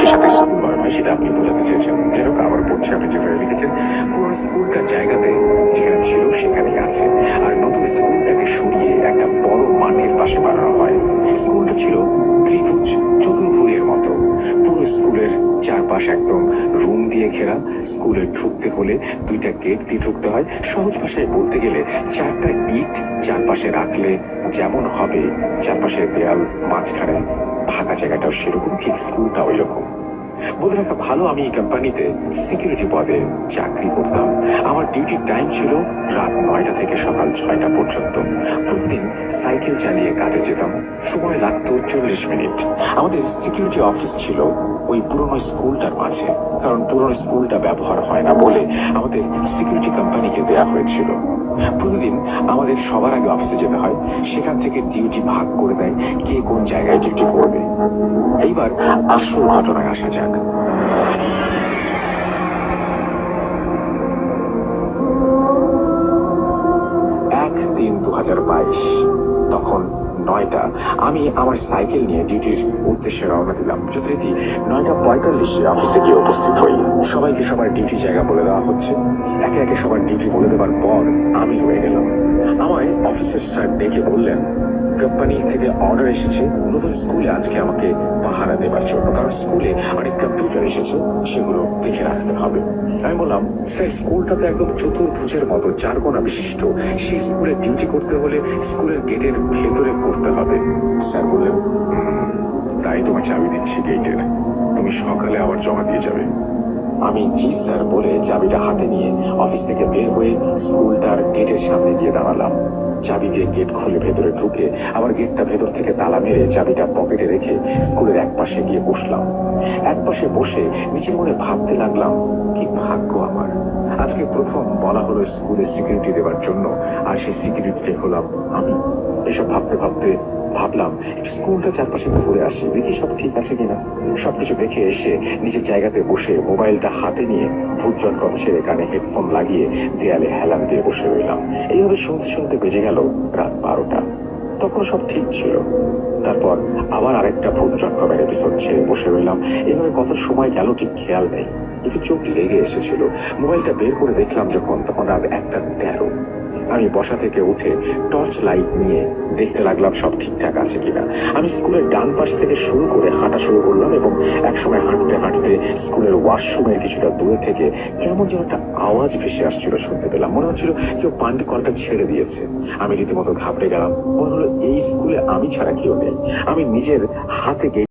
একই সাথে স্কুল নয় সেটা আপনি বোঝাতে চেয়েছেন। যাই হোক, আবার পড়ছি, আপনি যেভাবে লিখেছেন, পুরো স্কুলটার জায়গাতে যেখানে ছিল সেখানেই আছে, আর নতুন স্কুলটাকে সরিয়ে একটা বড় মাঠের পাশে বানানো হয়। স্কুলটা ছিল ত্রিভুজ, চতুর্ভুজের মতো। পুরো স্কুলের চারপাশ একদম রুম দিয়ে ঘেরা। স্কুলে ঢুকতে হলে দুইটা গেট দিয়ে ঢুকতে হয়। সহজ ভাষায় বলতে গেলে চারটা ইট চারপাশে রাখলে যেমন হবে, চারপাশের দেয়াল, মাঝখানে ফাঁকা জায়গাটাও সেরকম, ঠিক স্কুলটা ওই রকম। বলে রাখা ভালো, আমি এই কোম্পানিতে সিকিউরিটি পদে চাকরি করতাম। আমার ডিউটির টাইম ছিল রাত 9টা থেকে সকাল 6টা পর্যন্ত। প্রতিদিন সাইকেল চালিয়ে কাজে যেতাম। সময় লাগতো 40 মিনিট। আমাদের সিকিউরিটি অফিস ছিল ওই পুরনো স্কুলটার মাঝে, কারণ পুরনো স্কুলটা ব্যবহার হয় না বলে আমাদের সিকিউরিটি কোম্পানিকে দেয়া হয়েছিল। প্রতিদিন আমাদের সবার আগে অফিসে যেতে হয়। সেখান থেকে ডিউটি ভাগ করে দেয়, কে কোন জায়গায় ডিউটি করবে। এইবার আসল ঘটনায় আসা যাক। 1-3-2022, তখন 9টা। আমি আমার সাইকেল নিয়ে ডিউটির উদ্দেশ্যে রওনা দিলাম। যথারীতি 9টা 45-এ অফিসে গিয়ে উপস্থিত হই। সবাইকে সবার ডিউটি জায়গা বলে দেওয়া হচ্ছে। একে একে সবার ডিউটি বলে দেওয়ার পর আমি রয়ে গেলাম। আমায় অফিসের স্যার ডেকে বললেন, কোম্পানি থেকে অর্ডার এসেছে নতুন স্কুলে আজকে আমাকে পাহারা দেবার জন্য, কারণ স্কুলে অনেক কম্পিউটার এসেছে, সেগুলো দেখে রাখতে হবে। আমি বললাম, স্যার স্কুলটা তো একদম চতুর্ভুজের মতো, 4 কোণা বিশিষ্ট। সেই স্কুলে ডিউটি করতে হলে স্কুলের গেটের ভেতরে করতে হবে। স্যার বললেন, তাই তোমার চাবি দিচ্ছি গেটের, তুমি সকালে আবার জমা দিয়ে যাবে। আমি জি স্যার বলে চাবিটা হাতে নিয়ে অফিস থেকে বের হয়ে স্কুলটার গেটের সামনে গিয়ে দাঁড়ালাম। চাবি দিয়ে গেট খুলে ভেতরে ঢুকে আবার গেটটা ভেতর থেকে তালা মেরে চাবিটা পকেটে রেখে স্কুলের এক পাশে গিয়ে বসলাম। এক পাশে বসে নিজের মনে ভাবতে লাগলাম, কি ভাগ্য আমার, আজকে প্রথম বলা হলো স্কুলে সিকিউরিটি দেওয়ার জন্য, আর সেই সিকিউরিটি হলাম আমি। এসব ভাবতে ভাবতে ভাবলাম একটু স্কুলটা চারপাশে ঘুরে আসি, দেখি সব ঠিক আছে কিনা। সবকিছু দেখে এসে নিজের জায়গাতে বসে মোবাইলটা হাতে নিয়ে ভূতজন কম সেরে কানে হেডফোন লাগিয়ে দেয়ালে হেলান দিয়ে বসে রইলাম। এইভাবে শুনতে শুনতে বেজে গেল রাত 12টা। তখন সব ঠিক ছিল। তারপর আবার আরেকটা ভূত জন্মের এপিসোড ছেড়ে বসে রইলাম। এভাবে কত সময় গেল ঠিক খেয়াল নেই, কিন্তু চোখ লেগে এসেছিল। মোবাইলটা বের করে দেখলাম যখন, তখন রাত 1টা 13। আমি বসা থেকে উঠে টর্চ লাইট নিয়ে দেখতে লাগলাম সব ঠিকঠাক আছে কিনা। আমি স্কুলের ডান পাশ থেকে শুরু করে হাঁটা শুরু করলাম, এবং একসময় হাঁটতে হাঁটতে স্কুলের ওয়াশরুমের কিছুটা দূরে থেকে কেমন যেন একটা আওয়াজ ভেসে আসছিল, শুনতে পেলাম। মনে হচ্ছিল কেউ পান্ডি কলটা ছেড়ে দিয়েছে। আমি রীতিমতো ঘাবড়ে গেলাম। মনে হলো এই স্কুলে আমি ছাড়া কেউ নেই। আমি নিজের হাতে